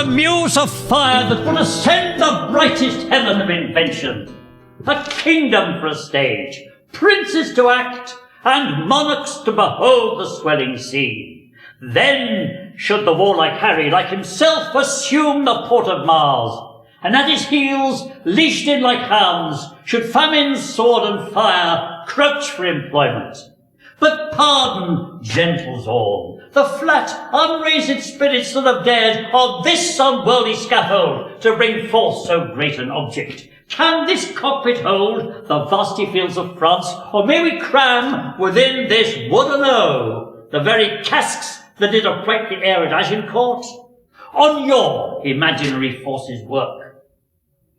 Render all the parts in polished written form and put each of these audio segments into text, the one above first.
muse of fire that will ascend the brightest heaven of invention. A kingdom for a stage, princes to act, and monarchs to behold the swelling scene. Then should the warlike Harry, like himself, assume the port of Mars, and at his heels, leashed in like hounds, should famine, sword, and fire crouch for employment. But pardon, gentles all, the flat, unreasoned spirits that have dared on this unworldly scaffold to bring forth so great an object. Can this cockpit hold the vasty fields of France, or may we cram within this wooden O the very casques that did affright the air at Agincourt? On your imaginary forces work.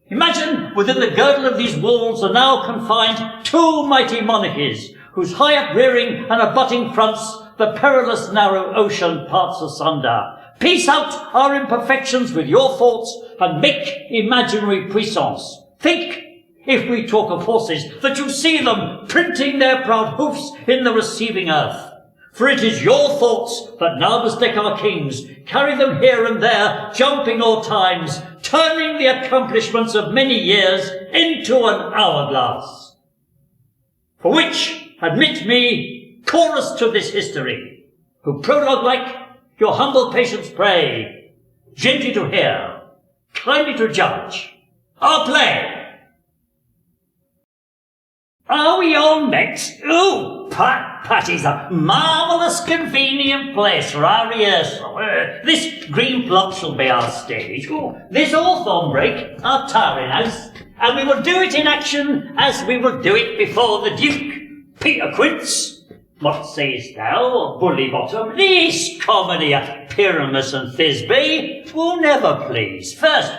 Imagine within the girdle of these walls are now confined two mighty monarchies, whose high uprearing and abutting fronts the perilous narrow ocean parts asunder. Piece out our imperfections with your thoughts, and make imaginary puissance. Think, if we talk of horses, that you see them printing their proud hoofs in the receiving earth. For it is your thoughts that now bedeck our kings, carry them here and there, jumping all times, turning the accomplishments of many years into an hourglass. For which, admit me, chorus to this history, who prologue like your humble patience pray, gently to hear, kindly to judge, our play. Are we on next? Ooh, Patty's a marvellous convenient place for our rehearsal. This green plot shall be our stage. Ooh, this hawthorn brake, our tiring house. And we will do it in action as we will do it before the Duke. Peter Quince, what sayest thou, Bully Bottom? This comedy of Pyramus and Thisbe will never please. First,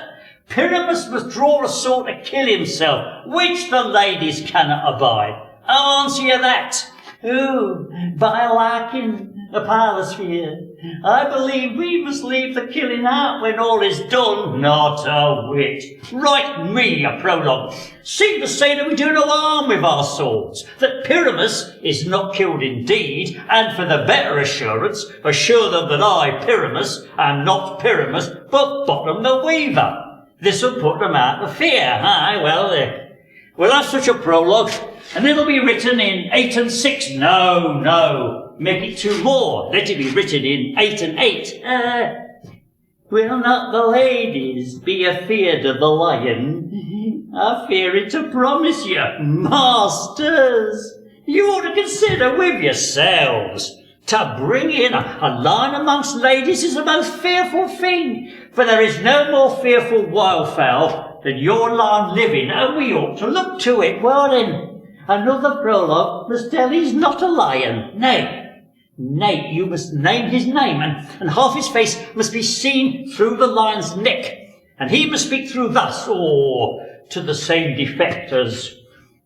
Pyramus must draw a sword to kill himself, which the ladies cannot abide. I'll answer you that. Ooh, by liking the parlour sphere, I believe we must leave the killing out when all is done. Not a whit. Write me a prologue. Seem to say that we do no harm with our swords, that Pyramus is not killed indeed, and for the better assurance, assure them that I, Pyramus, am not Pyramus, but Bottom the Weaver. This will put them out of fear. Aye, well, we'll have such a prologue, and it'll be written in 8 and 6. No, make it 2 more. Let it be written in 8 and 8. Will not the ladies be afeard of the lion? I fear it to promise you, masters. You ought to consider with yourselves. To bring in a line amongst ladies is a most fearful thing, for there is no more fearful wildfowl than your line living, and we ought to look to it. Well then, another prologue must tell he's not a lion. Nay, you must name his name, and half his face must be seen through the lion's neck, and he must speak through thus, or to the same defect as,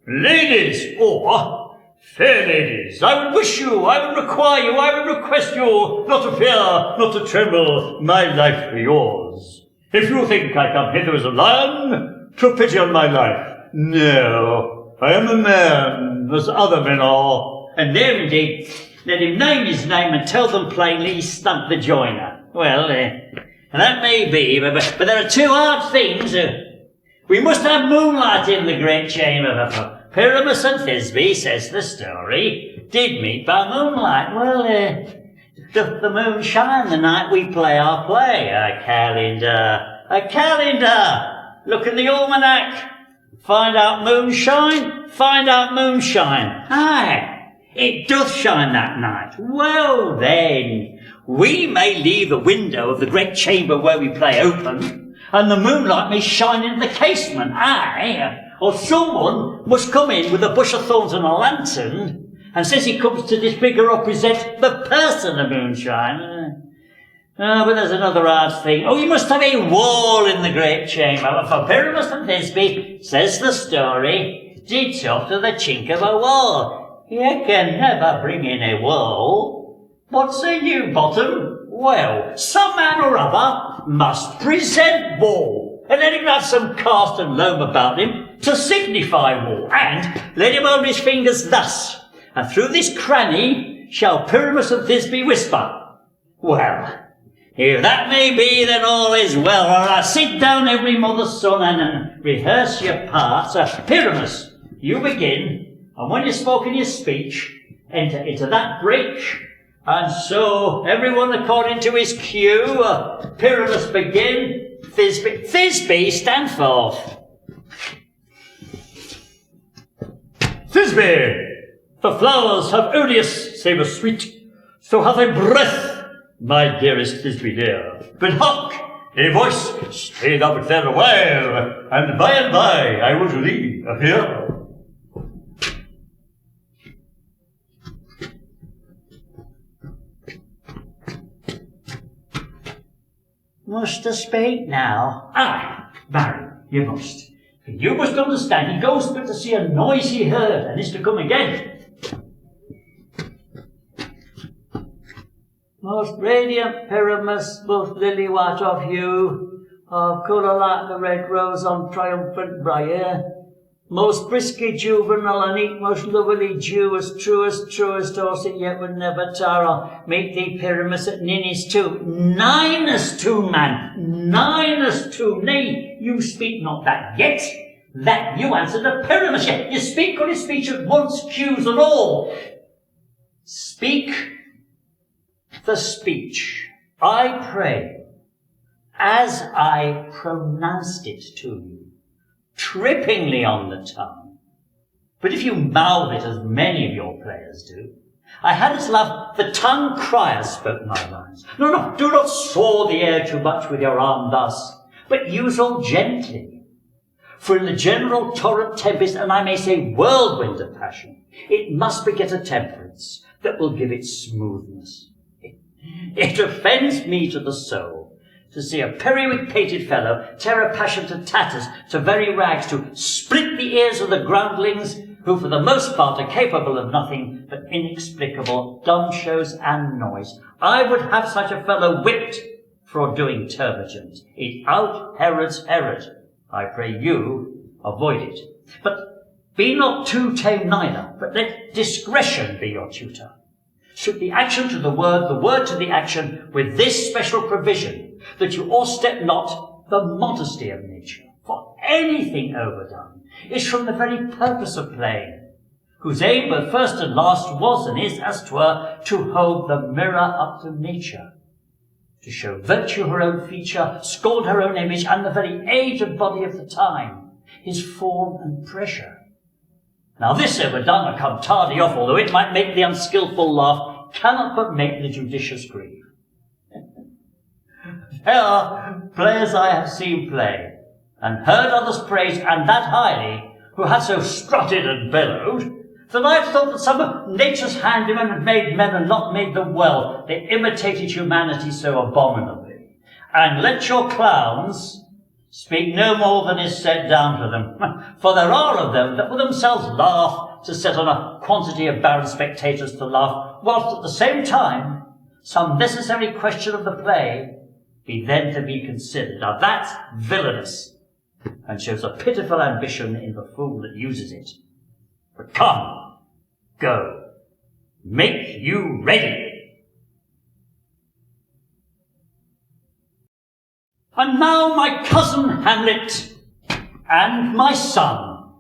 ladies, or, fair ladies, I would wish you, I would require you, I would request you, not to fear, not to tremble, my life for yours. If you think I come hither as a lion, to pity on my life, no, I am a man, as other men are. And there indeed, let him name his name and tell them plainly he stumped the joiner. Well, that may be, but there are 2 hard things. We must have moonlight in the great chamber. Pyramus and Thisbe, says the story, did meet by moonlight. Well, doth the moon shine the night we play our play? A calendar! Look in the almanac. Find out moonshine. Aye, it doth shine that night. Well then, we may leave the window of the great chamber where we play open, and the moonlight may shine in the casement. Aye, or someone must come in with a bush of thorns and a lantern, and says he comes to disfigure or present the person of moonshine. But there's another hard thing. You must have a wall in the great chamber. For Pyramus and Thisbe, says the story, did talk to the chink of a wall. You can never bring in a wall. What say you, Bottom? Well, some man or other must present wall, and let him have some cast and loam about him to signify war, and let him hold his fingers thus, and through this cranny shall Pyramus and Thisbe whisper. Well, If that may be, then all is well. All right, sit down, every mother's son, and rehearse your parts. Pyramus, you begin, and when you've spoken your speech, enter into that breach. And so, everyone according to his cue. Pyramus begin. Thisbe, stand forth. Thisbe, the flowers have odious savour sweet, so hath a breath, my dearest Thisbe dear. But hark, a voice, stay thou but there a while, and by I will to thee appear. Must I speak now? Aye, marry, you must. For you must understand, he goes but to see a noisy herd, and is to come again. Most radiant Pyramus, most lily-white of hue, of colour like the red rose on triumphant briar, most brisky juvenile and eke most lovely Jew, as truest horse it yet would never tire. I'll meet thee, Pyramus, at Ninnis too. 9-2, man, 9-2. Nay, you speak not that yet. That you answer to Pyramus yet. You speak on his speech at once, cues and all. Speak the speech, I pray, as I pronounced it to you, trippingly on the tongue. But if you mouth it as many of your players do, I had as love the tongue crier spoke my lines. No, do not soar the air too much with your arm thus, but use all gently. For in the general torrent tempest, and I may say whirlwind of passion, it must beget a temperance that will give it smoothness. It offends me to the soul to see a periwig-pated fellow tear a passion to tatters, to very rags, to split the ears of the groundlings, who for the most part are capable of nothing but inexplicable dumb shows and noise. I would have such a fellow whipped for doing turbigent. It out Herod's Herod. I pray you avoid it. But be not too tame neither, but let discretion be your tutor. Should the action to the word to the action, with this special provision, that you o'erstep not the modesty of nature. For anything overdone is from the very purpose of playing, whose aim both first and last was and is, as 'twere, to hold the mirror up to nature, to show virtue her own feature, scorn her own image, and the very age and body of the time, his form and pressure. Now this overdone, or come tardy off, although it might make the unskilful laugh, cannot but make the judicious grieve. There are players I have seen play, and heard others praise, and that highly, who had so strutted and bellowed, that I have thought that some of nature's handymen had made men and not made them well. They imitated humanity so abominably. And let your clowns speak no more than is said down to them, for there are of them that for themselves laugh to set on a quantity of barren spectators to laugh, whilst at the same time some necessary question of the play be then to be considered. Now that's villainous, and shows a pitiful ambition in the fool that uses it. But come, go, make you ready. And now my cousin Hamlet and my son,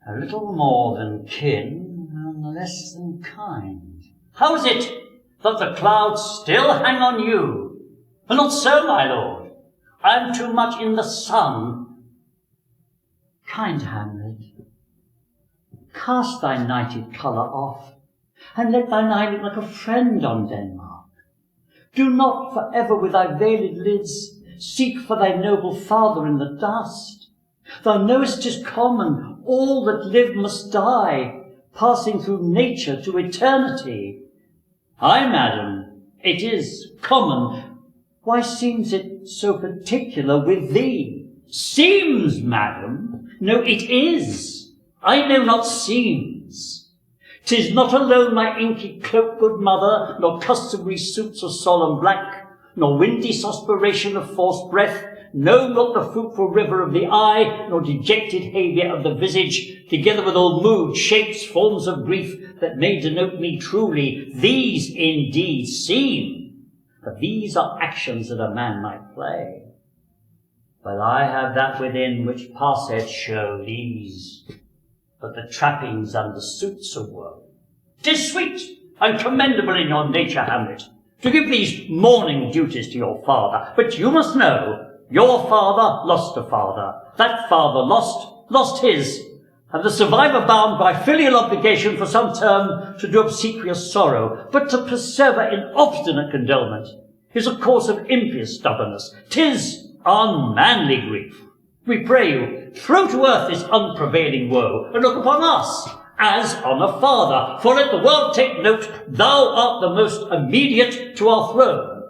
a little more than kin and less than kind. How is it that the clouds still hang on you? But not so, my lord. I am too much in the sun. Kind Hamlet, cast thy nighted colour off, and let thine eye look like a friend on Denmark. Do not for ever with thy veiled lids seek for thy noble father in the dust. Thou knowest 'tis common, all that live must die, passing through nature to eternity. Aye, madam, it is common. Why seems it so particular with thee? Seems, madam? No, it is. I know not seems. 'Tis not alone my inky cloak, good mother, nor customary suits of solemn black, nor windy suspiration of forced breath, no, not the fruitful river of the eye, nor dejected haviour of the visage, together with all moods, shapes, forms of grief, that may denote me truly. These indeed seem, For these are actions that a man might play. But I have that within which passeth show these, but the trappings and the suits of woe. 'Tis sweet and commendable in your nature, Hamlet, to give these mourning duties to your father, but you must know, your father lost a father, that father lost his, and the survivor bound by filial obligation for some term to do obsequious sorrow, but to persever in obstinate condolement is a course of impious stubbornness. 'Tis unmanly grief. We pray you, throw to earth this unprevailing woe, and look upon us as on a father. For let the world take note, thou art the most immediate to our throne.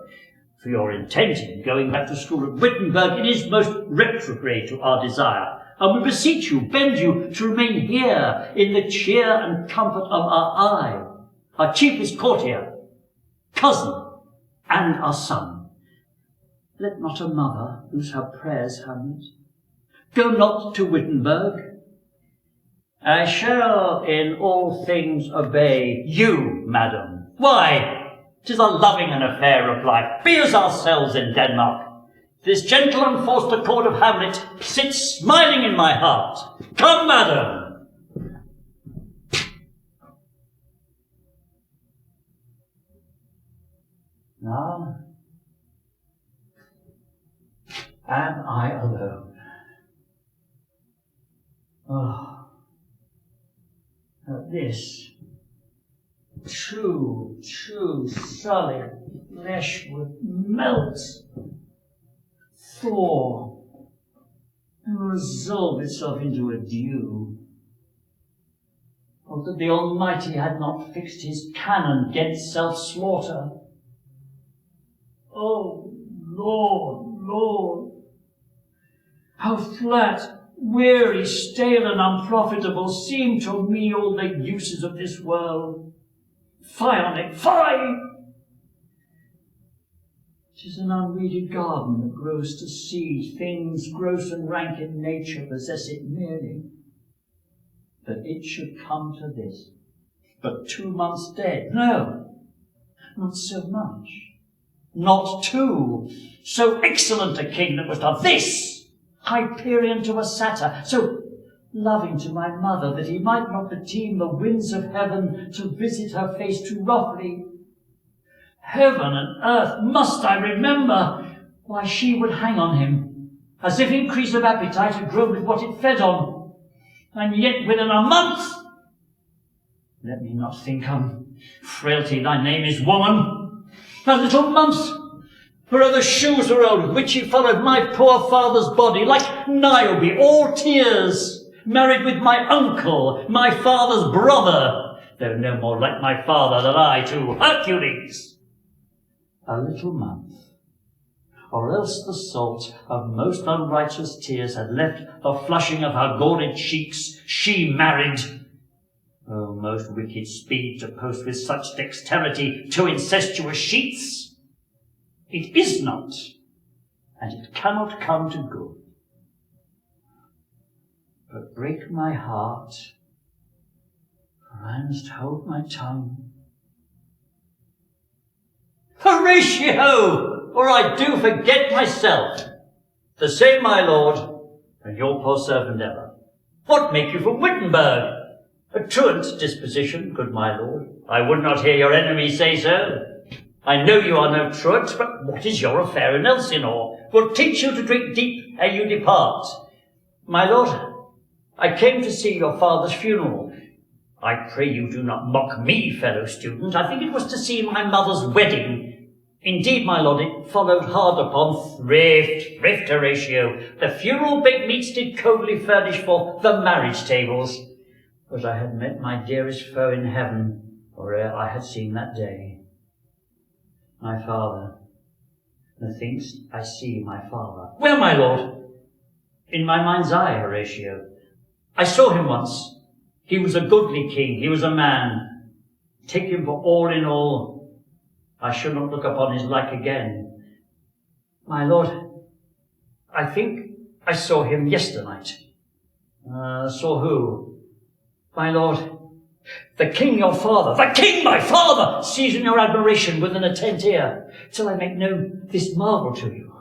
For your intent in going back to school at Wittenberg, it is most retrograde to our desire, and we beseech you, bend you to remain here in the cheer and comfort of our eye, our chiefest courtier, cousin, and our son. Let not a mother lose her prayers, Hamlet. Go not to Wittenberg. I shall in all things obey you, madam. Why, 'tis a loving and a fair reply. Be as ourselves in Denmark. This gentle and forced accord of Hamlet sits smiling in my heart. Come, madam. Now, am I alone? Oh, that this true solid flesh would melt, thaw, and resolve itself into a dew. Or that the Almighty had not fixed his cannon against self-slaughter. Oh, Lord, how flat, weary, stale, and unprofitable seem to me all the uses of this world. Fie on it, fie! 'Tis an unweeded garden that grows to seed. Things gross and rank in nature possess it merely. But it should come to this. But 2 months dead? No, not so much. Not 2. So excellent a king that was to this, Hyperion to a satyr, so loving to my mother that he might not beteem the winds of heaven to visit her face too roughly. Heaven and earth, must I remember why she would hang on him, as if increase of appetite had grown with what it fed on, and yet within a month. Let me not think on frailty, thy name is woman. A little month, whereof the shoes were old, with which he followed my poor father's body, like Niobe, all tears, married with my uncle, my father's brother, though no more like my father than I to Hercules. A little month, or else the salt of most unrighteous tears had left the flushing of her gaudy cheeks, she married. O most wicked speed to post with such dexterity 2 incestuous sheets! It is not, and it cannot come to good. But break my heart, for I must hold my tongue. Horatio, or I do forget myself. The same, my lord, and your poor servant ever. What make you from Wittenberg? A truant disposition, good my lord. I would not hear your enemy say so. I know you are no truant, but what is your affair in Elsinore? Will teach you to drink deep ere you depart. My lord, I came to see your father's funeral. I pray you do not mock me, fellow student. I think it was to see my mother's wedding. Indeed, my lord, it followed hard upon thrift, Horatio. The funeral baked meats did coldly furnish for the marriage tables. But I had met my dearest foe in heaven, or ere I had seen that day. My father, methinks I see my father. Well, my lord, in my mind's eye, Horatio. I saw him once. He was a goodly king, he was a man. Take him for all in all, I shall not look upon his like again. My lord, I think I saw him yesternight. Saw who? My lord, The king your father, the king my father, sees in your admiration with an attent ear, till I make known this marvel to you.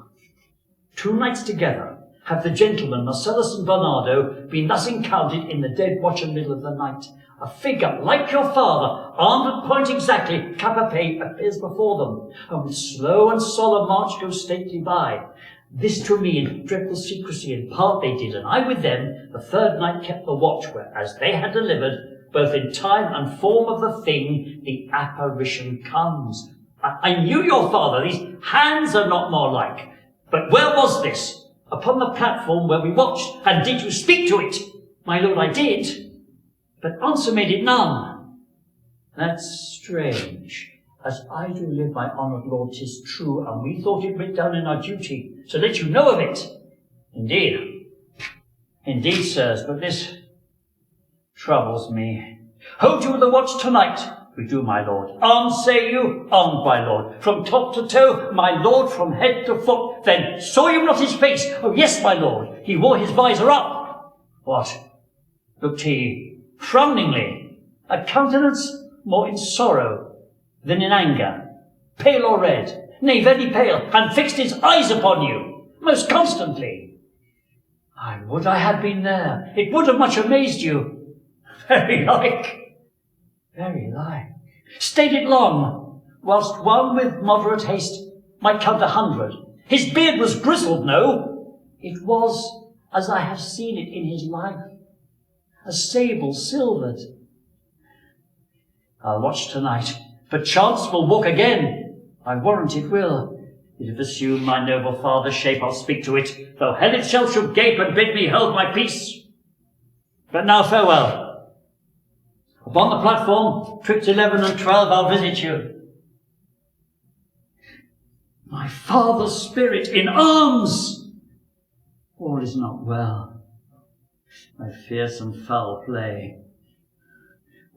2 nights together have the gentlemen Marcellus and Bernardo been thus encountered in the dead watch and middle of the night. A figure like your father, armed at point exactly, cap a pie, appears before them, and with slow and solemn march goes stately by. This to me in dreadful secrecy in part they did, and I with them the 3rd night kept the watch, where as they had delivered, both in time and form of the thing, the apparition comes. I knew your father, these hands are not more like. But where was this? Upon the platform where we watched, and did you speak to it? My lord, I did, but answer made it none. That's strange. As I do live, my honoured lord, 'tis true, and we thought it writ down in our duty, to let you know of it. Indeed, sirs, but this troubles me. Hold you the watch tonight? We do, my lord. Armed, say you? Armed, my lord. From top to toe, my lord, from head to foot. Then saw you not his face? Oh, yes, my lord. He wore his visor up. What? Looked he frowningly, a countenance more in sorrow than in anger, pale or red, nay, very pale, and fixed his eyes upon you, most constantly. I would I had been there. It would have much amazed you. Very like. Stayed it long, whilst one with moderate haste might count 100. His beard was grizzled, no. It was as I have seen it in his life, a sable silvered. I'll watch tonight, but chance will walk again. I warrant it will. If assume my noble father's shape, I'll speak to it, though hell itself should gape and bid me hold my peace. But now farewell. Upon the platform, 'twixt 11 and 12, I'll visit you. My father's spirit in arms! All is not well. I fear some foul play.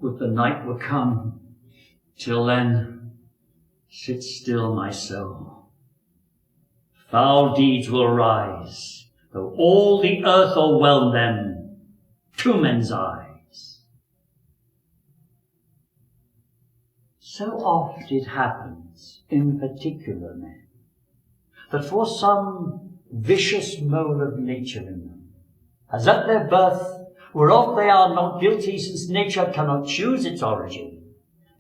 Would the night were come. Till then, sit still, my soul. Foul deeds will rise, though all the earth o'erwhelm them, to men's eyes. So oft it happens, in particular men, that for some vicious mole of nature in them, as at their birth, whereof they are not guilty, since nature cannot choose its origin,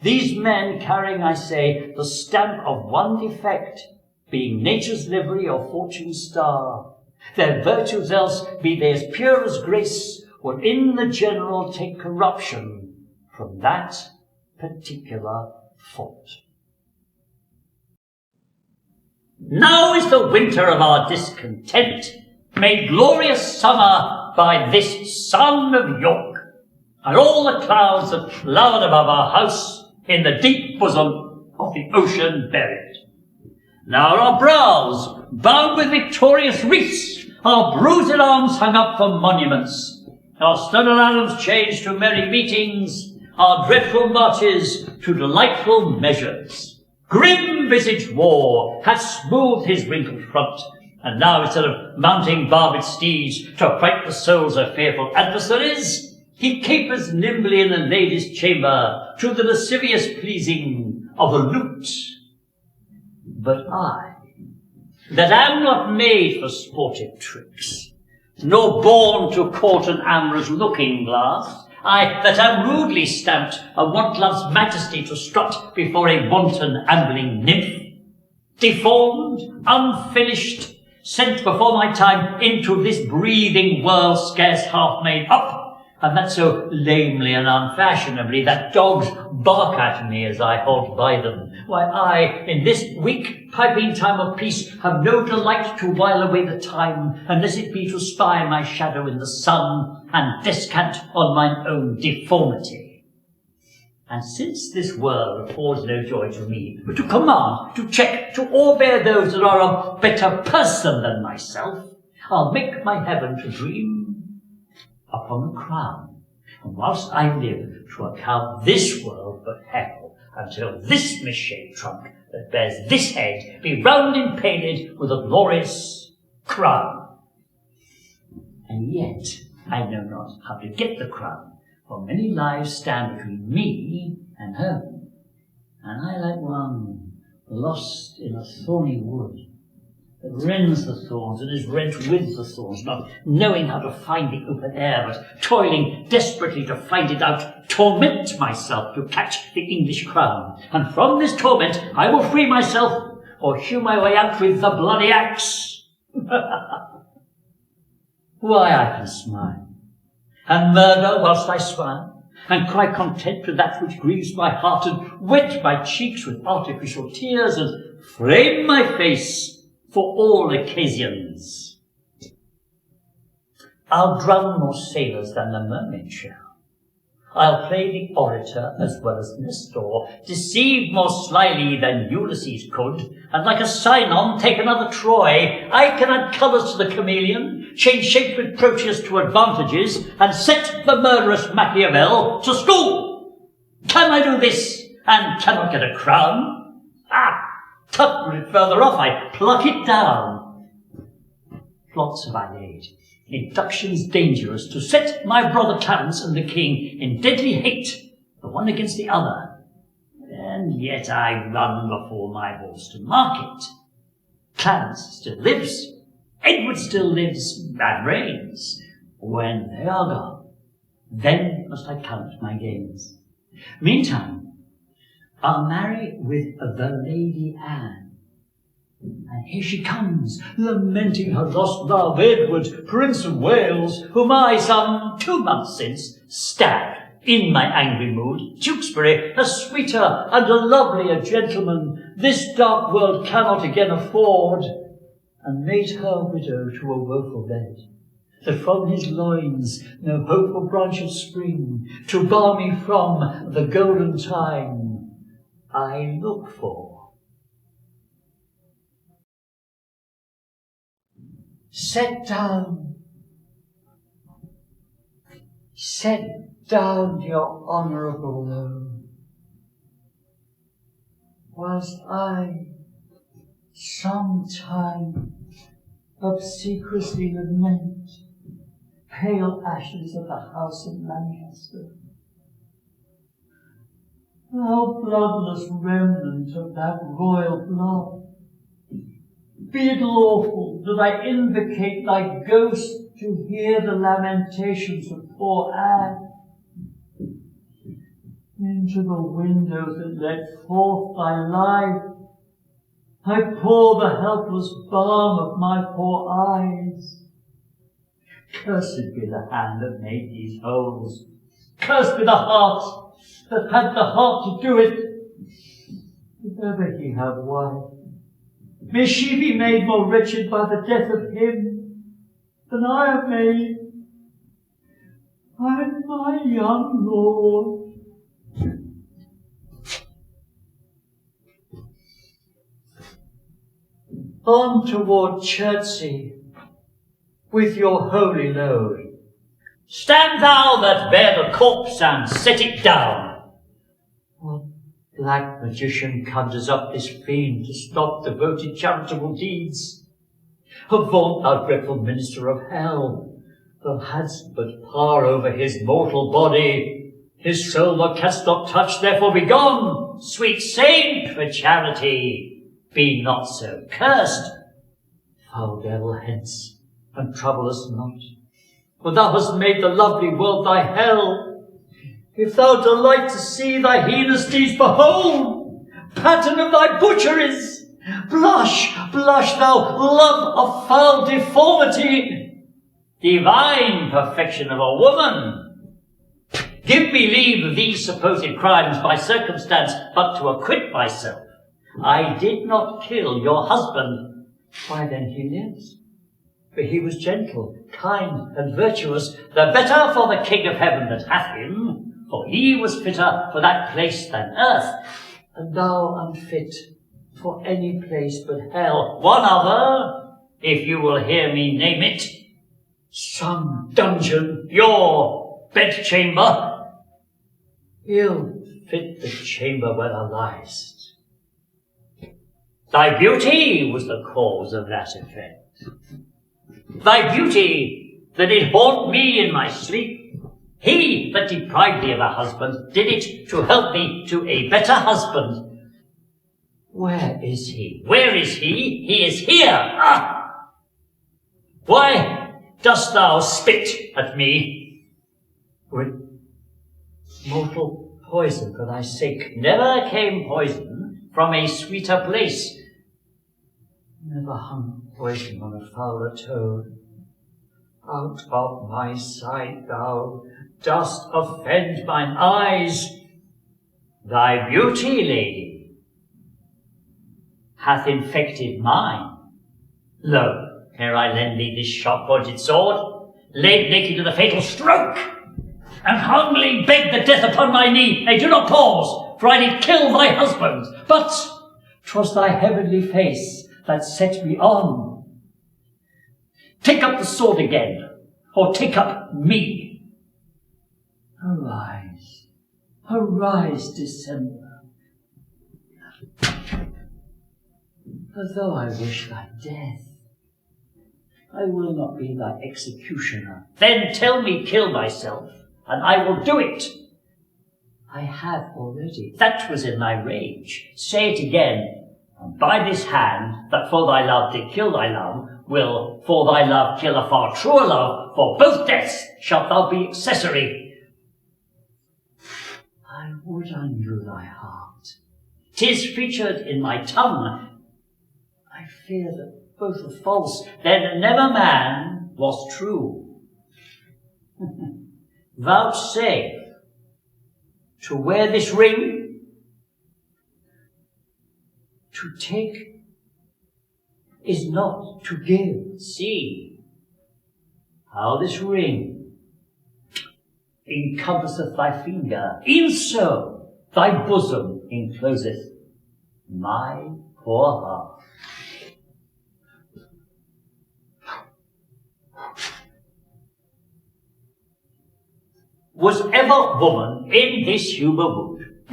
these men carrying, I say, the stamp of one defect, being nature's livery or fortune's star, their virtues else, be they as pure as grace, would in the general take corruption from that particular fault. Now is the winter of our discontent made glorious summer by this son of York, and all the clouds that cloud above our house in the deep bosom of the ocean buried. Now our brows bound with victorious wreaths, our bruised arms hung up for monuments, our stern alarms changed to merry meetings, our dreadful marches to delightful measures. Grim-visaged war hath smoothed his wrinkled front, and now instead of mounting barbed steeds to fight the souls of fearful adversaries, he capers nimbly in the lady's chamber to the lascivious pleasing of the lute. But I, that am not made for sportive tricks, nor born to court an amorous looking-glass, I, that am rudely stamped, and want love's majesty to strut before a wanton ambling nymph, deformed, unfinished, sent before my time into this breathing world scarce half made up, and that so lamely and unfashionably that dogs bark at me as I halt by them, while I, in this weak piping time of peace, have no delight to while away the time, unless it be to spy my shadow in the sun, and descant on mine own deformity. And since this world affords no joy to me, but to command, to check, to o'erbear those that are of better person than myself, I'll make my heaven to dream upon the crown, and whilst I live to account this world but hell, until this misshaped trunk that bears this head be round impaled with a glorious crown. And yet I know not how to get the crown, for many lives stand between me and home, and I like one lost in a thorny wood, that rends the thorns and is rent with the thorns, not knowing how to find the open air, but toiling desperately to find it out, torment myself to catch the English crown, and from this torment I will free myself, or hew my way out with the bloody axe. Why, I can smile, and murder whilst I smile, and cry content to that which grieves my heart, and wet my cheeks with artificial tears, and frame my face for all occasions. I'll drown more sailors than the mermaid shall. I'll play the orator as well as Nestor, deceive more slyly than Ulysses could, and like a Sinon take another Troy. I can add colours to the chameleon, change shape with Proteus to advantages, and set the murderous Machiavel to school. Can I do this, and cannot get a crown? Tuck it further off, I pluck it down. Plots have I laid, inductions dangerous, to set my brother Clarence and the king in deadly hate, the one against the other. And yet I run before my horse to market. Clarence still lives, Edward still lives, and reigns. When they are gone, then must I count my gains. Meantime, I'll marry with the Lady Anne. And here she comes, lamenting her lost love, Edward, Prince of Wales, whom I, some 2 months since, stabbed in my angry mood. Tewkesbury, a sweeter and a lovelier gentleman, this dark world cannot again afford, and made her widow to a woeful bed, that from his loins no hopeful branch of spring, to bar me from the golden time I look for. Set down your honourable load, whilst I sometime obsequiously lament pale ashes of the house of Lancaster. Thou bloodless remnant of that royal blood, be it lawful that I invocate thy ghost to hear the lamentations of poor Anne? Into the windows that let forth thy life, I pour the helpless balm of my poor eyes. Cursed be the hand that made these holes. Cursed be the heart that had the heart to do it. If ever he have wife, may she be made more wretched by the death of him than I have made. And my young lord, on toward Chertsey with your holy load. Stand thou that bear the corpse, and set it down. What black magician conjures up this fiend to stop devoted charitable deeds? Avaunt, thou dreadful minister of hell, thou hadst but power over his mortal body. His soul thou canst not touch, therefore be gone. Sweet saint, for charity, be not so cursed. Foul devil, hence, and trouble us not, for thou hast made the lovely world thy hell. If thou delight to see thy heinous deeds, behold, pattern of thy butcheries, blush, blush, thou love of foul deformity, divine perfection of a woman. Give me leave of these supposed crimes by circumstance, but to acquit myself. I did not kill your husband. Why then he lives, for he was gentle, kind, and virtuous, the better for the King of Heaven that hath him, for he was fitter for that place than earth, and thou unfit for any place but hell. One other, if you will hear me name it, some dungeon, your bedchamber. Ill fit the chamber where thou liest. Thy beauty was the cause of that effect. Thy beauty that did haunt me in my sleep, He that deprived thee of a husband did it to help thee to a better husband. Where is he? Where is he? He is here! Ah! Why dost thou spit at me? With mortal poison for thy sake. Never came poison from a sweeter place. Never hung poison on a fouler toad. Out of my sight thou dost offend mine eyes. Thy beauty, lady, hath infected mine. Lo, here I lend thee this sharp-pointed sword, laid naked to the fatal stroke, and humbly beg the death upon my knee. Nay, do not pause, for I did kill thy husband, but 'twas thy heavenly face that set me on. Take up the sword again, or take up me. Arise, arise, December. For though I wish thy death, I will not be thy executioner. Then tell me, kill myself, and I will do it. I have already. That was in thy rage. Say it again, and by this hand that for thy love did kill thy love, will for thy love kill a far truer love, for both deaths shalt thou be accessory. I would I knew thy heart. 'Tis featured in my tongue. I fear that both are false. Then never man was true. Vouchsafe to wear this ring, to take is not to give. See how this ring encompasseth thy finger, e'en so thy bosom encloseth my poor heart. Was ever woman in this humour wood?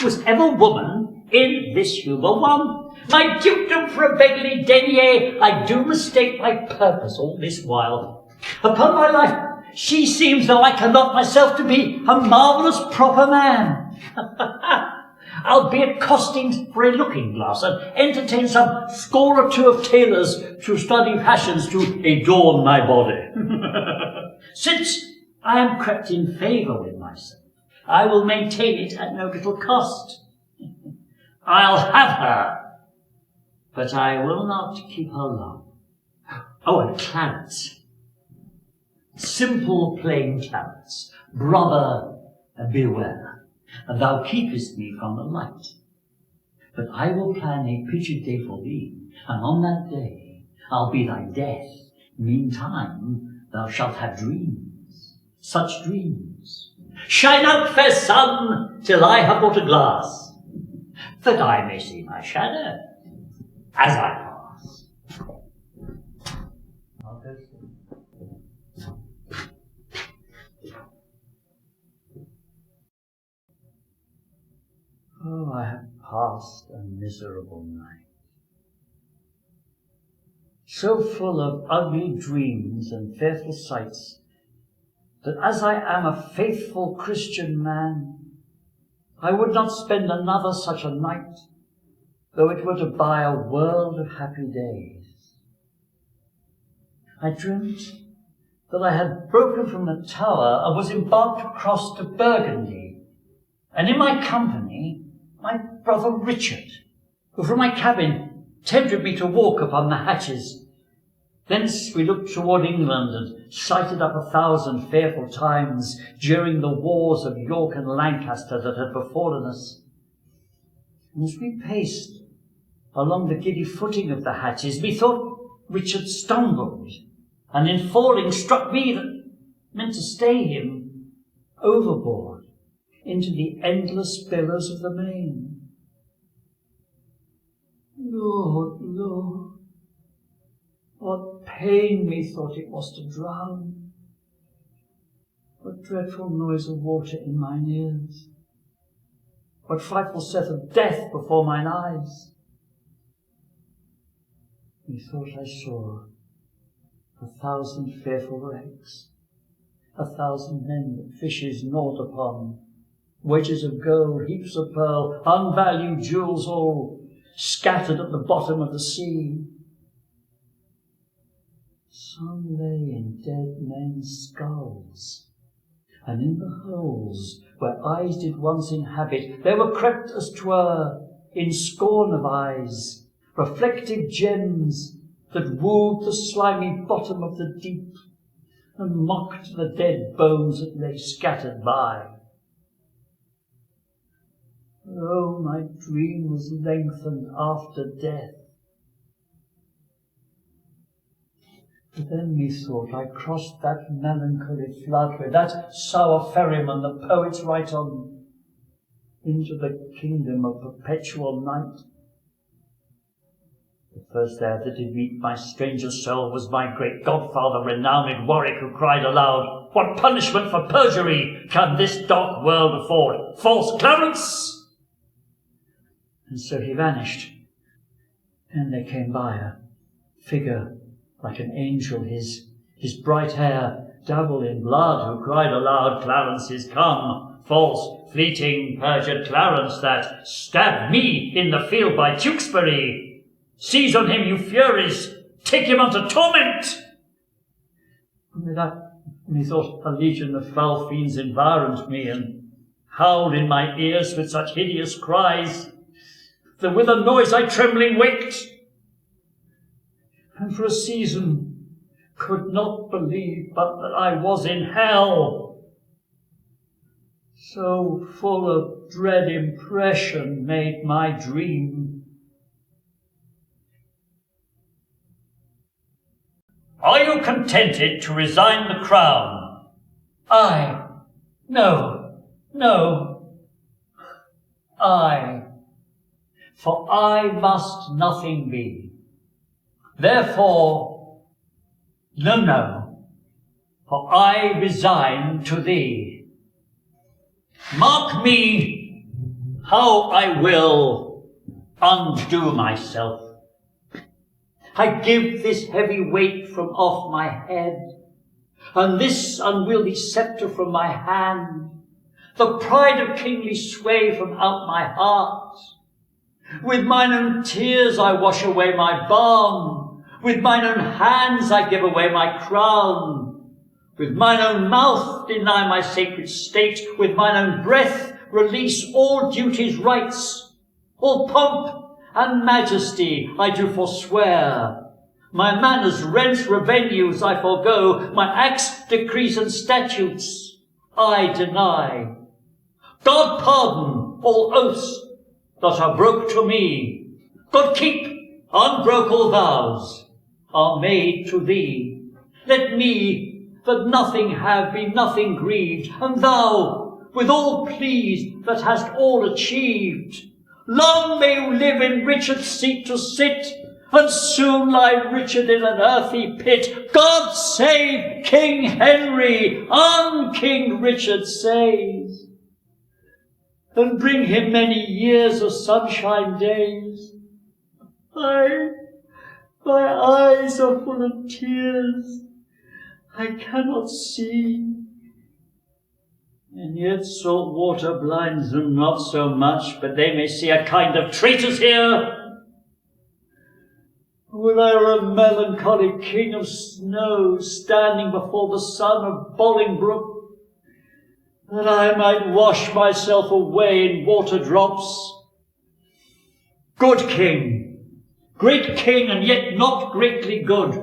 Was ever woman in this humour one? My dukedom for a beggarly denier, I do mistake my purpose all this while. Upon my life, she seems, though I cannot myself, to be a marvellous proper man. Albeit costing for a looking-glass, and entertain some score or two of tailors to study fashions to adorn my body. Since I am crept in favour with myself, I will maintain it at no little cost. I'll have her, but I will not keep her long. Oh, and clarence. Simple plain clarence. Brother, beware, and thou keepest me from the light. But I will plan a pitched day for thee, and on that day I'll be thy death. Meantime thou shalt have dreams, such dreams. Shine out, fair sun, till I have brought a glass, that I may see my shadow as I pass. Oh, I have passed a miserable night, so full of ugly dreams and fearful sights, that as I am a faithful Christian man, I would not spend another such a night, though it were to buy a world of happy days. I dreamt that I had broken from the tower and was embarked across to Burgundy, and in my company my brother Richard, who from my cabin tempted me to walk upon the hatches. Thence we looked toward England and sighted up 1,000 fearful times during the wars of York and Lancaster that had befallen us. And as we paced along the giddy footing of the hatches, methought Richard stumbled, and in falling struck me that meant to stay him overboard into the endless billows of the main. Lord, Lord, what pain methought it was to drown! What dreadful noise of water in mine ears! What frightful set of death before mine eyes! Methought I saw 1,000 fearful wrecks, 1,000 men that fishes gnawed upon, wedges of gold, heaps of pearl, unvalued jewels all scattered at the bottom of the sea. Some lay in dead men's skulls, and in the holes where eyes did once inhabit, there were crept as 'twere, in scorn of eyes, reflective gems that wooed the slimy bottom of the deep, and mocked the dead bones that lay scattered by. Oh, my dream was lengthened after death. But then methought I crossed that melancholy flood with that sour ferryman the poets write on, into the kingdom of perpetual night. The first there that did meet my stranger soul was my great godfather, renowned Warwick, who cried aloud, "What punishment for perjury can this dark world afford? False Clarence!" And so he vanished. And there came by a figure like an angel, his bright hair dabbled in blood, who cried aloud, "Clarence is come, false, fleeting, perjured Clarence, that stabbed me in the field by Tewkesbury. Seize on him, you furies, take him unto torment." And with that, methought a legion of foul fiends environed me, and howled in my ears with such hideous cries, that with a noise I trembling waked, and for a season could not believe but that I was in hell. So full of dread impression made my dream. Are you contented to resign the crown? I. No. I. For I must nothing be. Therefore, no, for I resign to thee. Mark me how I will undo myself. I give this heavy weight from off my head, and this unwieldy sceptre from my hand, the pride of kingly sway from out my heart. With mine own tears I wash away my balm, with mine own hands I give away my crown, with mine own mouth deny my sacred state, with mine own breath release all duty's rights, all pomp and majesty I do forswear. My manners, rents, revenues I forego, my acts, decrees and statutes I deny. God pardon all oaths that are broke to me. God keep unbroke all vows are made to thee. Let me that nothing have be nothing grieved, and thou with all pleased that hast all achieved. Long may you live in Richard's seat to sit, and soon lie Richard in an earthy pit. God save King Henry, King Richard says, and bring him many years of sunshine days. My eyes are full of tears, I cannot see, and yet salt water blinds them not so much, but they may see a kind of traitors here. Would I were a melancholy king of snow, standing before the sun of Bolingbroke, that I might wash myself away in water drops. Good king, great king, and yet not greatly good.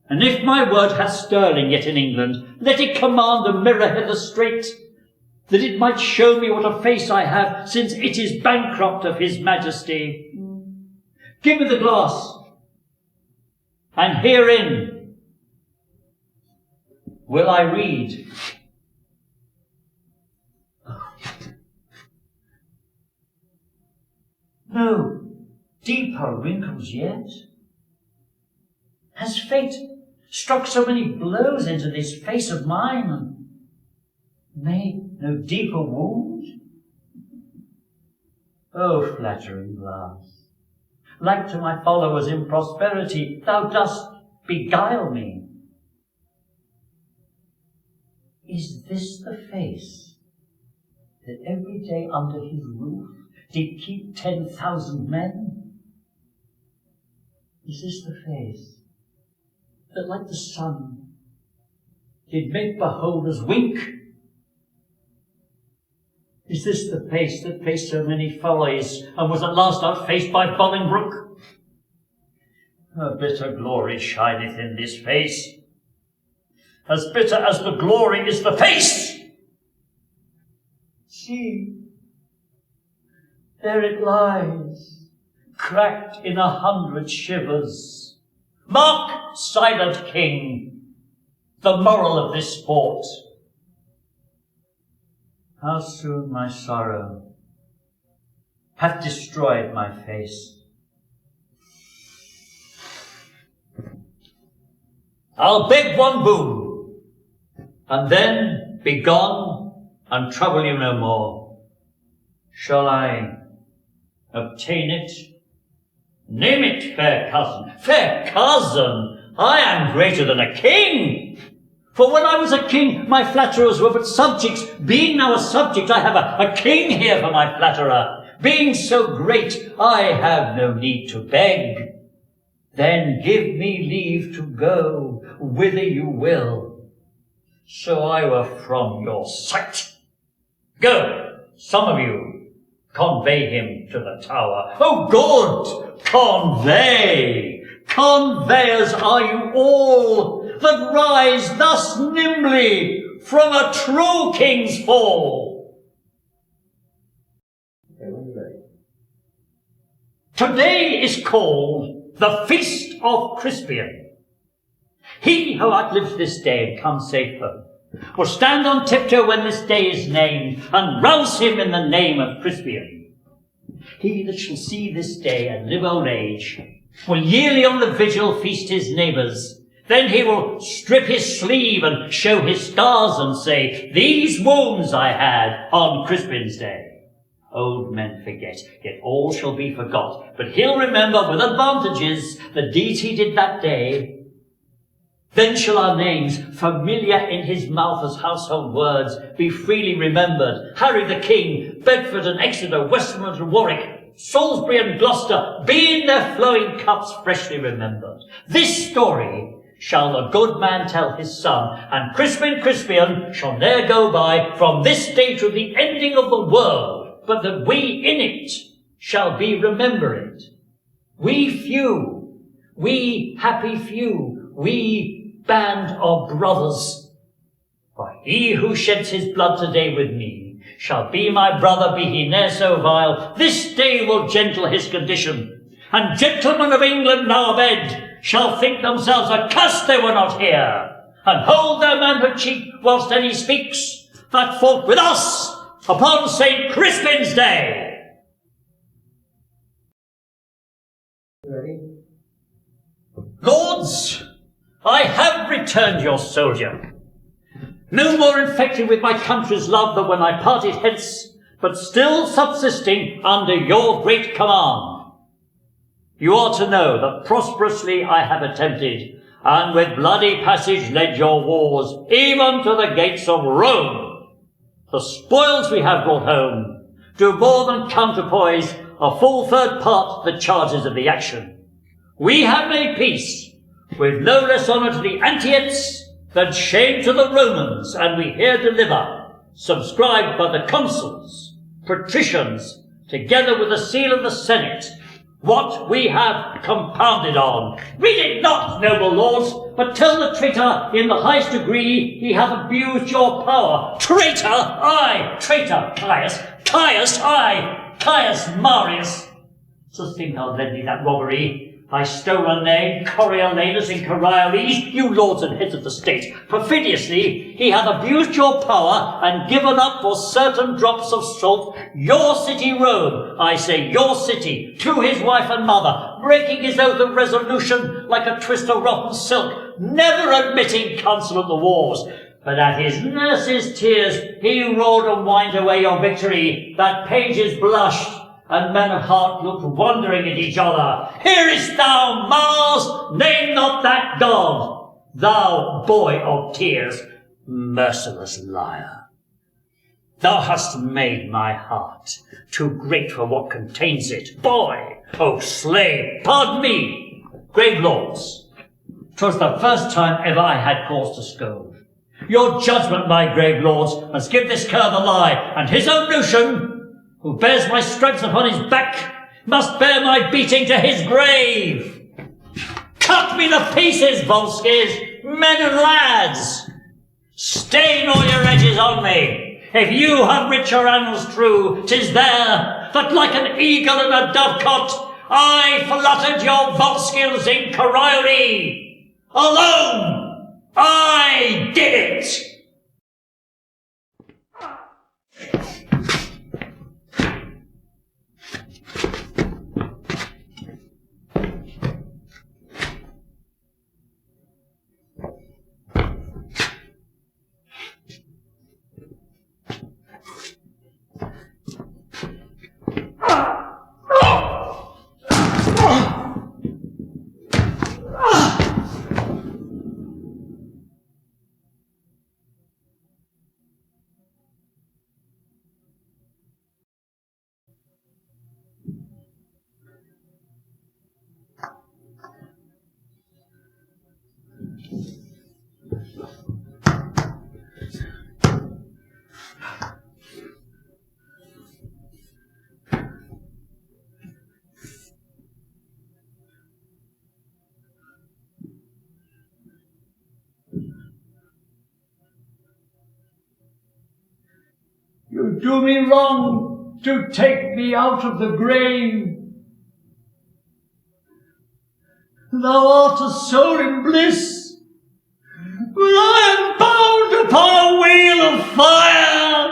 And if my word hath sterling yet in England, let it command a mirror hither straight, that it might show me what a face I have, since it is bankrupt of his majesty. Give me the glass, and herein will I read. No deeper wrinkles yet. Has fate struck so many blows into this face of mine, and made no deeper wound? O flattering glass, like to my followers in prosperity, thou dost beguile me. this the face that every day under his roof did keep 10,000 men? Is this the face that, like the sun, did make beholders wink? Is this the face that faced so many follies and was at last outfaced by Bolingbroke? A bitter glory shineth in this face, as bitter as the glory is the face. See, there it lies, cracked in 100 shivers. Mark, silent king, the moral of this sport. How soon my sorrow hath destroyed my face. I'll beg one boon, and then be gone and trouble you no more. Shall I obtain it? Name it, fair cousin. Fair cousin, I am greater than a king. For when I was a king, my flatterers were but subjects. Being now a subject, I have a king here for my flatterer. Being so great, I have no need to beg. Then give me leave to go whither you will, so I were from your sight. Go, some of you, convey him to the tower. Oh, good, convey. Conveyors are you all, that rise thus nimbly from a true king's fall. Today is called the Feast of Crispian. He who outlives this day and comes safe home will stand on tiptoe when this day is named, and rouse him in the name of Crispian. He that shall see this day and live old age will yearly on the vigil feast his neighbours. Then he will strip his sleeve and show his scars and say, these wounds I had on Crispin's day. Old men forget, yet all shall be forgot. But he'll remember with advantages the deeds he did that day. Then shall our names, familiar in his mouth as household words, be freely remembered. Harry the King, Bedford and Exeter, Westmoreland and Warwick, Salisbury and Gloucester, be in their flowing cups freshly remembered. This story shall the good man tell his son, and Crispian shall ne'er go by from this day to the ending of the world, but that we in it shall be remembered. We few, we happy few, we band of brothers. For he who sheds his blood today with me shall be my brother, be he ne'er so vile. This day will gentle his condition, and gentlemen of England now abed shall think themselves accursed they were not here, and hold their manhood cheap whilst any speaks that fought with us upon St. Crispin's Day. Ready? Lords, I have returned your soldier, no more infected with my country's love than when I parted hence, but still subsisting under your great command. You are to know that prosperously I have attempted, and with bloody passage led your wars, even to the gates of Rome. The spoils we have brought home do more than counterpoise a full third part the charges of the action. We have made peace, with no less honour to the Antiots than shame to the Romans, and we here deliver, subscribed by the consuls, patricians, together with the seal of the Senate, what we have compounded on. Read it not, noble lords, but tell the traitor in the highest degree he hath abused your power. Traitor, I, traitor, Caius, I, Caius Marius. To think I'll lend me that robbery. I stole a name, Coriolanus in Coriolanus, you lords and heads of the state. Perfidiously, he hath abused your power and given up for certain drops of salt your city Rome, I say your city, to his wife and mother, breaking his oath of resolution like a twist of rotten silk, never admitting counsel of the wars. But at his nurse's tears he roared and whined away your victory, that pages blushed, and men of heart looked wondering at each other. Hearest thou, Mars? Name not that god, thou boy of tears. merciless liar. Thou hast made my heart too great for what contains it. Boy, oh slave, pardon me, grave lords. 'Twas the first time ever I had cause to scold. Your judgment, my grave lords, must give this cur the lie, and his own notion, who bears my stripes upon his back, must bear my beating to his grave. Cut me to pieces, Volskis, men and lads. Stain all your edges on me. If you have writ your annals true, 'tis there that like an eagle in a dovecot, I fluttered your Volskils in Corioli. Alone, I did it. You do me wrong to take me out of the grave. Thou art a soul in bliss, but I am bound upon a wheel of fire,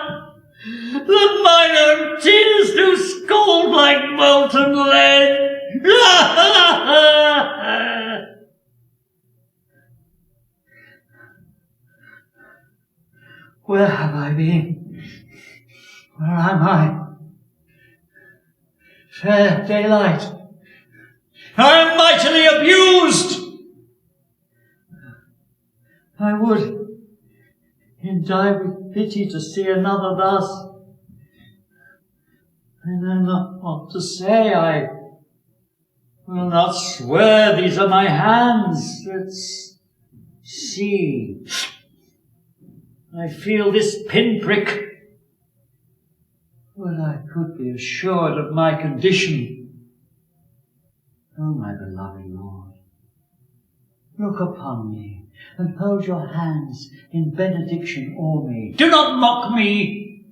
that mine own tears do scald like molten lead. Where have I been? Where am I? Fair daylight, I am mightily abused. I would die with pity to see another thus. I know not what to say. I will not swear. These are my hands. Let's see. I feel this pinprick. Would I could be assured of my condition. Oh, my beloved Lord, look upon me and hold your hands in benediction o'er me. Do not mock me.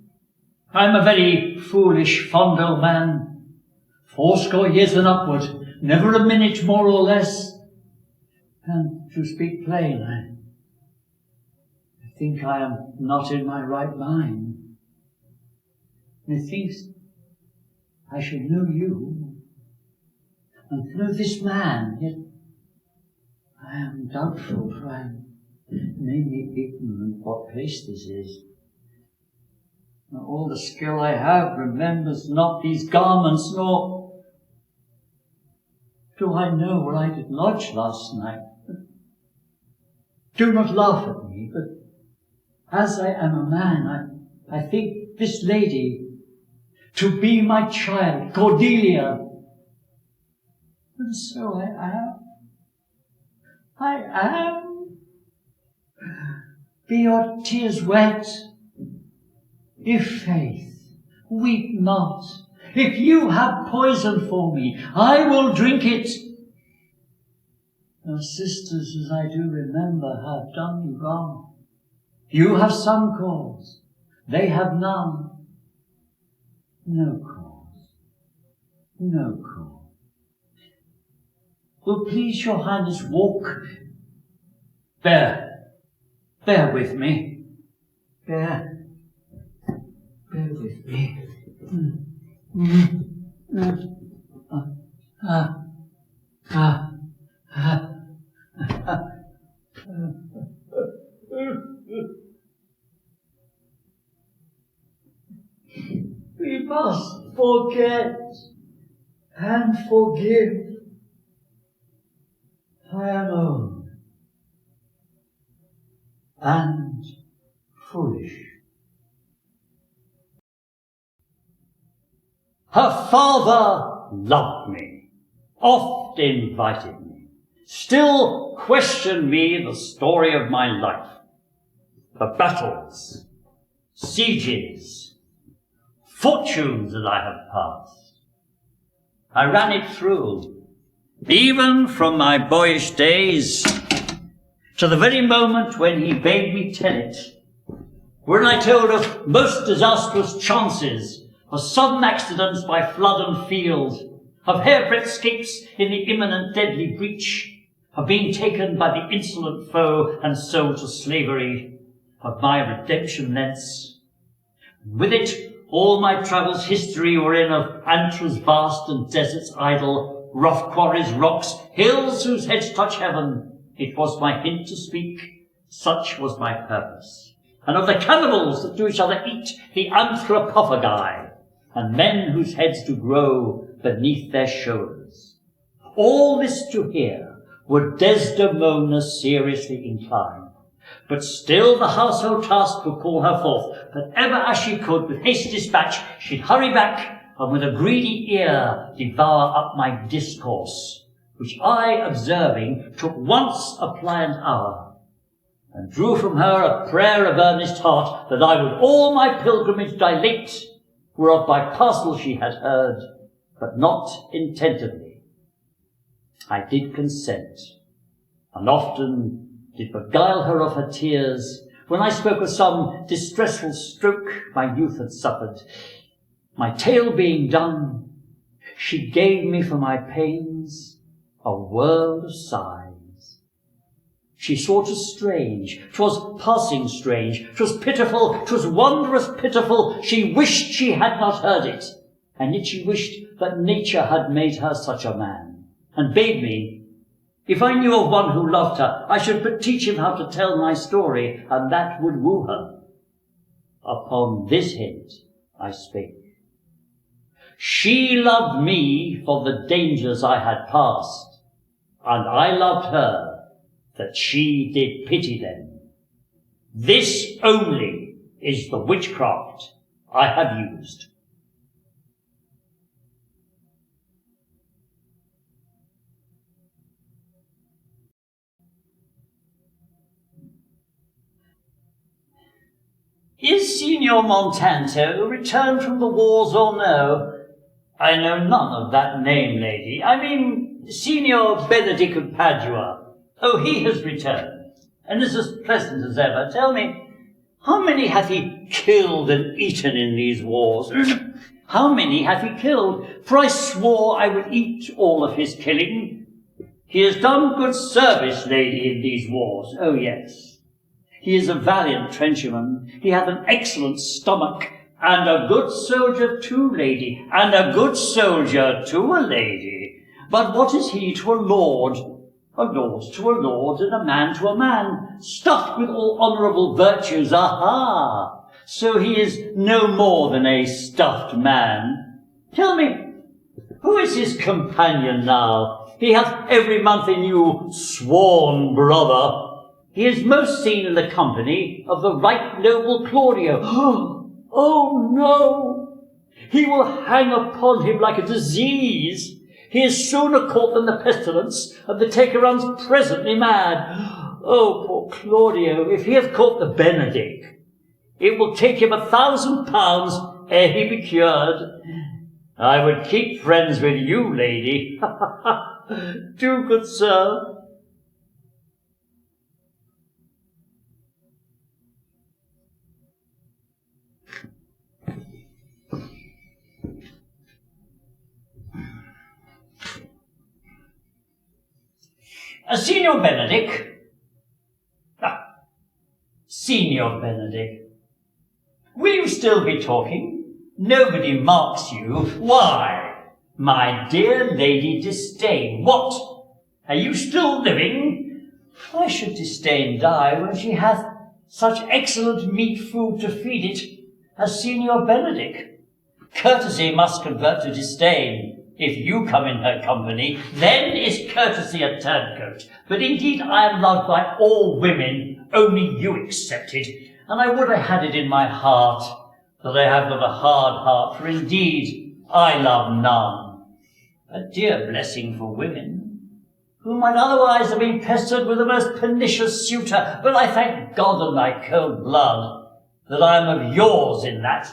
I am a very foolish, fond old man, 80 years and upward, never a minute more or less. And to speak plain, I think I am not in my right mind. Methinks I should know you, and know this man, yet I am doubtful, for I am mainly ignorant what place this is. Now, all the skill I have remembers not these garments, nor do I know where I did lodge last night. Do not laugh at me, but as I am a man, I think this lady to be my child, Cordelia. And so I am. Be your tears wet. If faith, weep not. If you have poison for me, I will drink it. Your sisters, as I do remember, have done you wrong. You have some cause, they have none. No cause, no cause. Will please your highness walk? Bear with me. Bear with me. We must forget and forgive. I am old, and foolish. Her father loved me, oft invited me, still questioned me the story of my life, the battles, sieges, fortunes that I have passed. I ran it through, even from my boyish days to the very moment when he bade me tell it, when I told of most disastrous chances, of sudden accidents by flood and field, of hairbreadth escapes in the imminent deadly breach, of being taken by the insolent foe and sold to slavery, of my redemption thence. With it, all my travels' history wherein of antres vast and deserts idle, rough quarries, rocks, hills whose heads touch heaven, it was my hint to speak, such was my purpose. And of the cannibals that do each other eat, the anthropophagi, and men whose heads do grow beneath their shoulders. All this to hear would Desdemona seriously incline, but still the household task would call her forth, that ever as she could, with hasty dispatch, she'd hurry back, and with a greedy ear devour up my discourse, which I, observing, took once a pliant hour, and drew from her a prayer of earnest heart, that I would all my pilgrimage dilate, whereof by parcel she had heard, but not intentively. I did consent, and often did beguile her of her tears, when I spoke of some distressful stroke my youth had suffered. My tale being done, she gave me for my pains a world of sighs. She saw 'twas strange, 'twas passing strange, 'twas pitiful, 'twas wondrous pitiful, she wished she had not heard it, and yet she wished that nature had made her such a man, and bade me, if I knew of one who loved her, I should but teach him how to tell my story, and that would woo her. Upon this hint I spake. She loved me for the dangers I had passed, and I loved her that she did pity them. This only is the witchcraft I have used. Is Signor Montanto returned from the wars or no? I know none of that name, lady. I mean, Signor Benedict of Padua. Oh, he has returned, and is as pleasant as ever. Tell me, how many hath he killed and eaten in these wars? How many hath he killed? For I swore I would eat all of his killing. He has done good service, lady, in these wars. Oh, yes. He is a valiant trencherman. He hath an excellent stomach, and a good soldier too, lady, and a good soldier to a lady. But what is he to a lord? A lord to a lord, and a man to a man, stuffed with all honourable virtues. Aha! So he is no more than a stuffed man. Tell me, who is his companion now? He hath every month a new sworn brother. He is most seen in the company of the right noble Claudio. Oh, no! He will hang upon him like a disease. He is sooner caught than the pestilence, and the taker runs presently mad. Oh, poor Claudio, if he hath caught the Benedict, it will take him £1,000 ere he be cured. I would keep friends with you, lady. Do, good sir. Signor Benedict. Signor Benedict. Will you still be talking? Nobody marks you. Why? My dear Lady Disdain. What? Are you still living? Why should Disdain die when she hath such excellent meat food to feed it as Signor Benedict? Courtesy must convert to disdain. If you come in her company, then is courtesy a turncoat. But indeed I am loved by all women, only you excepted. and I would I had it in my heart, that I have not a hard heart, for indeed I love none. A dear blessing for women, who might otherwise have been pestered with the most pernicious suitor, but I thank God on my cold blood that I am of yours in that.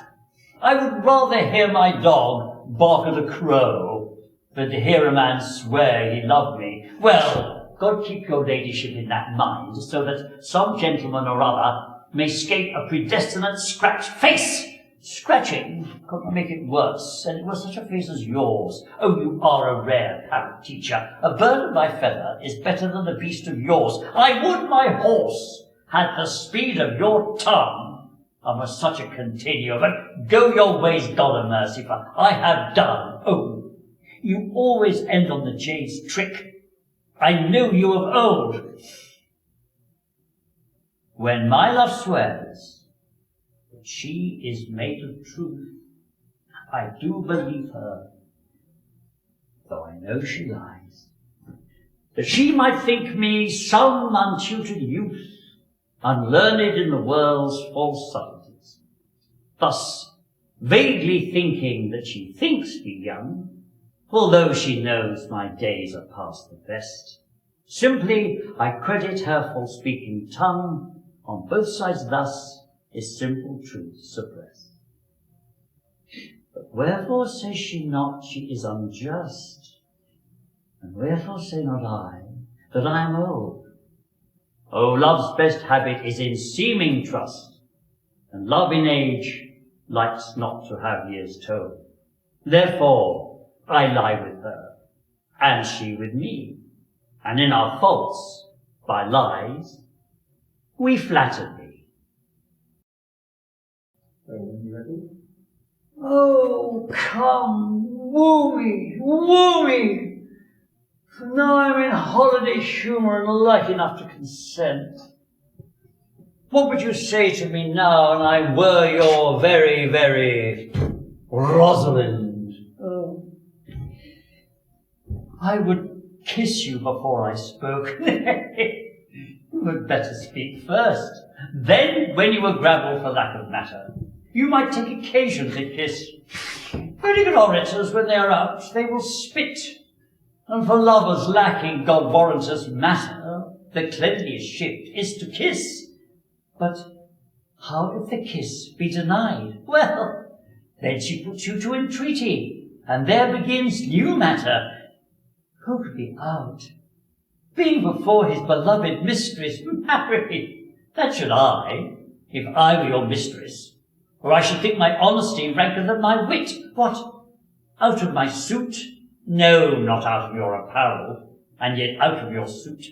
I would rather hear my dog bark at a crow than to hear a man swear he loved me. Well, God keep your ladyship in that mind, so that some gentleman or other may scape a predestinate scratch face. Scratching could not make it worse, and it was such a face as yours. Oh, you are a rare parrot teacher. A bird of my feather is better than a beast of yours. I would my horse had the speed of your tongue. I was such a continue, but go your ways, God a mercy, for I have done. Oh, you always end on the jade's trick. I know you of old. When my love swears that she is made of truth, I do believe her, though I know she lies, that she might think me some untutored youth, unlearned in the world's false subtleties. Thus, vaguely thinking that she thinks me young, although she knows my days are past the best, simply I credit her false-speaking tongue. On both sides thus is simple truth suppressed. But wherefore says she not she is unjust? And wherefore say not I that I am old? Oh, love's best habit is in seeming trust, and love in age likes not to have years told. Therefore I lie with her, and she with me, and in our faults, by lies, we flatter thee. Oh, come, woo me, for now I'm in holiday humour and light enough to consent. What would you say to me now, and I were your very, very Rosalind? Oh, I would kiss you before I spoke. You had better speak first. Then, when you were gravel for lack of matter, you might take occasion to kiss. Very good orators, when they are out, they will spit. And for lovers lacking, God warrant us, matter, the cleanliest shift is to kiss. But how if the kiss be denied? Well, then she puts you to entreaty, and there begins new matter. Who could be out? Being before his beloved mistress married, that should I, if I were your mistress, or I should think my honesty ranker than my wit. What, out of my suit? No, not out of your apparel, and yet out of your suit.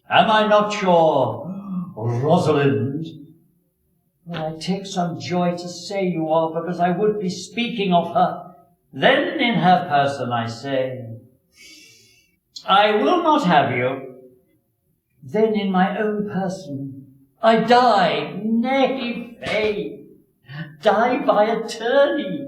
Am I not your Rosalind? Well, I take some joy to say you are, because I would be speaking of her. Then in her person I say, I will not have you. Then in my own person I die, nay, fay, die by attorney.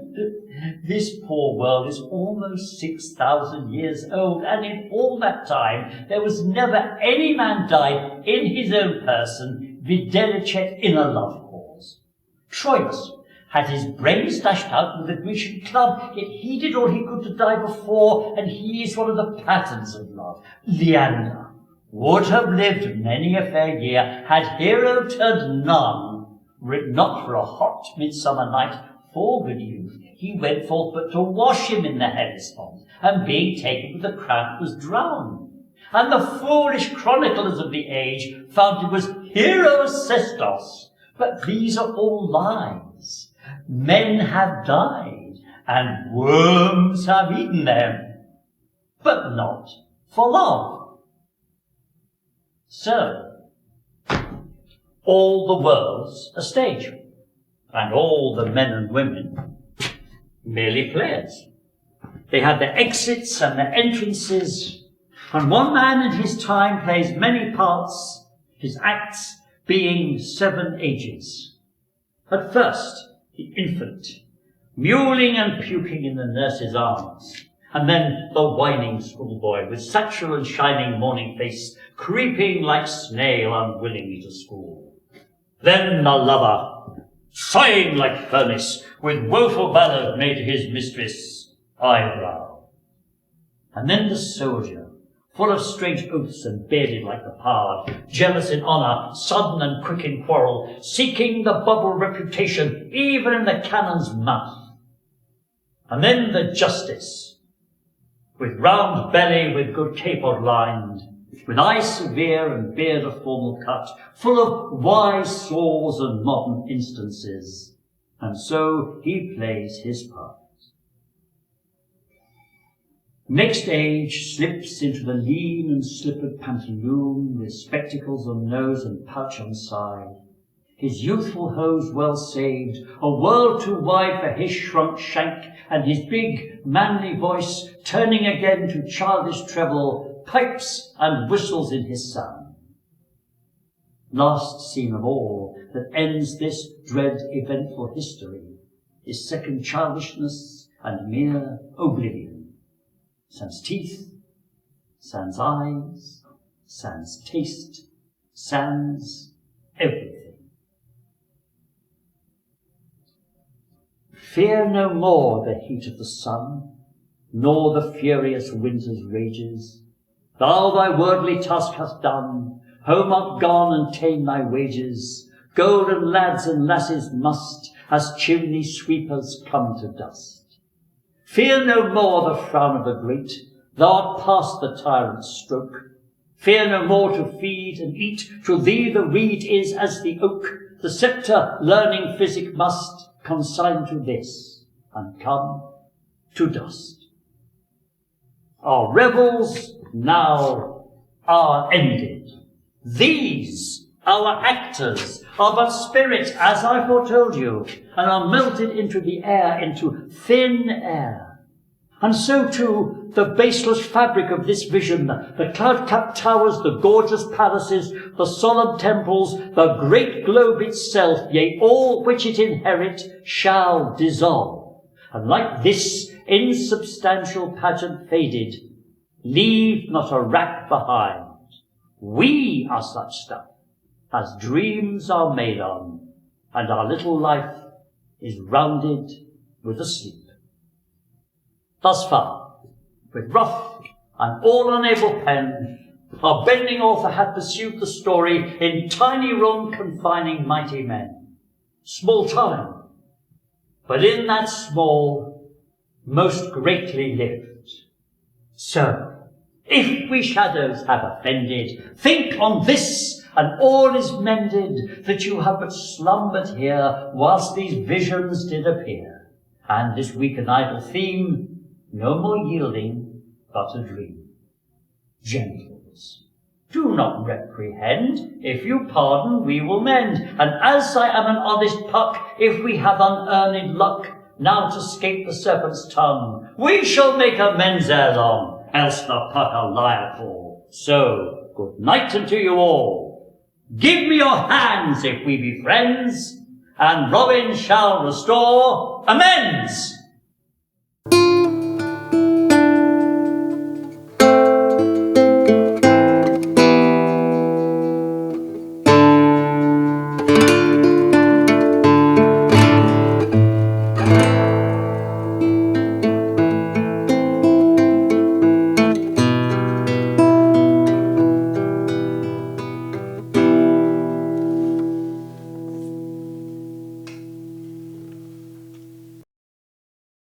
This poor world is almost 6,000 years old, and in all that time there was never any man died in his own person, videlicet in a love cause. Troilus had his brains dashed out with a Grecian club, yet he did all he could to die before, and he is one of the patterns of love. Leander would have lived many a fair year, had hero turned none, were it not for a hot midsummer night, for good youth, he went forth but to wash him in the Hellespont, and being taken with the crown was drowned. And the foolish chroniclers of the age found it was hero Sestos, but these are all lies. Men have died, and worms have eaten them, but not for love. So, all the world's a stage, and all the men and women merely players. They have their exits and their entrances, and one man in his time plays many parts, his acts being 7 ages. At first, the infant, mewling and puking in the nurse's arms, and then the whining schoolboy with satchel and shining morning face, creeping like snail unwillingly to school. Then a lover, sighing like furnace, with woeful ballad made his mistress eyebrow. And then the soldier, full of strange oaths and bearded like the pard, jealous in honour, sudden and quick in quarrel, seeking the bubble reputation even in the cannon's mouth. And then the justice, with round belly with good capon lined, with eye severe and beard of formal cut, full of wise saws and modern instances, and so he plays his part. Next age slips into the lean and slippered pantaloon, with spectacles on nose and pouch on side, his youthful hose well saved, a world too wide for his shrunk shank, and his big, manly voice, turning again to childish treble, pipes and whistles in his sound. Last scene of all that ends this dread eventful history is second childishness and mere oblivion. Sans teeth, sans eyes, sans taste, sans everything. Fear no more the heat of the sun, nor the furious winter's rages. Thou thy worldly task hast done, home art gone and ta'en thy wages. Golden lads and lasses must, as chimney sweepers, come to dust. Fear no more the frown of the great, thou art past the tyrant's stroke. Fear no more to feed and eat, to thee the reed is as the oak. The sceptre, learning physic must, consign to this, and come to dust. Our revels now are ended. These, our actors, are but spirits, as I foretold you, and are melted into the air, into thin air. And so too, the baseless fabric of this vision, the cloud-capped towers, the gorgeous palaces, the solemn temples, the great globe itself, yea, all which it inherit, shall dissolve. And like this insubstantial pageant faded, leave not a rack behind. We are such stuff as dreams are made on, and our little life is rounded with a sleep. Thus far, with rough and all unable pen, our bending author had pursued the story in tiny room confining mighty men. Small time, but in that small, most greatly lived. So, if we shadows have offended, think on this, and all is mended, that you have but slumbered here whilst these visions did appear, and this weak and idle theme no more yielding but a dream. Gentles, do not reprehend. If you pardon, we will mend. And as I am an honest puck, if we have unearned luck now to scape the serpent's tongue, we shall make amends ere long, else the puck a liar call. So, good night unto you all. Give me your hands if we be friends, and Robin shall restore amends.